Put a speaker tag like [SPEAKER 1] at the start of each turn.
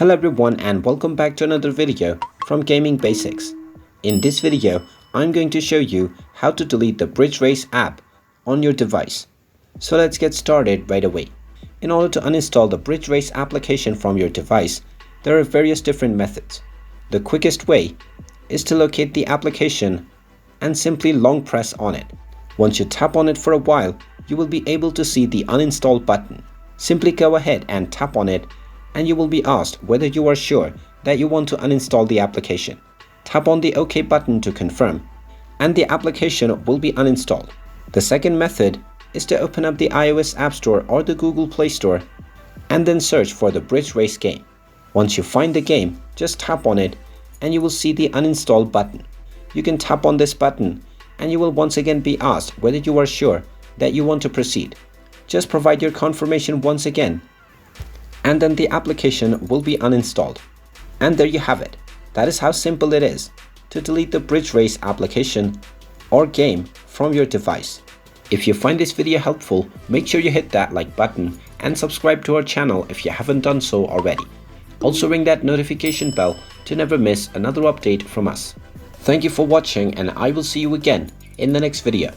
[SPEAKER 1] Hello everyone and welcome back to another video from Gaming Basics. In this video, I'm going to show you how to delete the Bridge Race app on your device. So let's get started right away. In order to uninstall the Bridge Race application from your device, there are various different methods. The quickest way is to locate the application and simply long press on it. Once you tap on it for a while, you will be able to see the uninstall button. Simply go ahead and tap on it and you will be asked whether you are sure that you want to uninstall the application. Tap on the OK button to confirm and the application will be uninstalled. The second method is to open up the iOS App Store or the Google Play Store and then search for the Bridge Race game. Once you find the game, just tap on it and you will see the uninstall button. You can tap on this button and you will once again be asked whether you are sure that you want to proceed. Just provide your confirmation once again and then the application will be uninstalled. And there you have it. That is how simple it is to delete the Bridge Race application or game from your device. If you find this video helpful, make sure you hit that like button and subscribe to our channel if you haven't done so already. Also ring that notification bell to never miss another update from us. Thank you for watching and I will see you again in the next video.